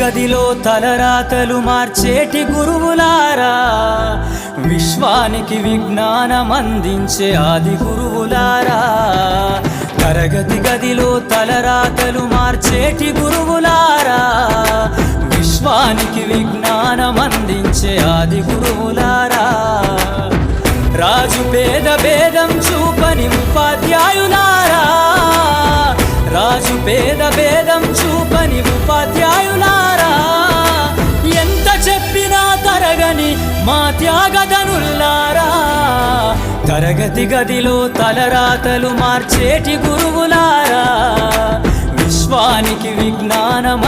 గదిలో తలరాతలు మార్చేటి గురువులారా, విశ్వానికి విజ్ఞానం అందించే ఆది గురువులారా. తరగతి గదిలో తలరాతలు మార్చేటి గురువులారా, విశ్వానికి విజ్ఞానం అందించే ఆది గురువులారా. రాజు పేద భేదం చూపని ఉపాధ్యాయులారా, రాజు పేద భేదం చూపని ఉపాధ్యాయులారా. ఎంత చెప్పినా తరగని మా త్యాగధనుల్లారా, తరగతి గదిలో తలరాతలు మార్చేటి గురువులారా, విశ్వానికి విజ్ఞానం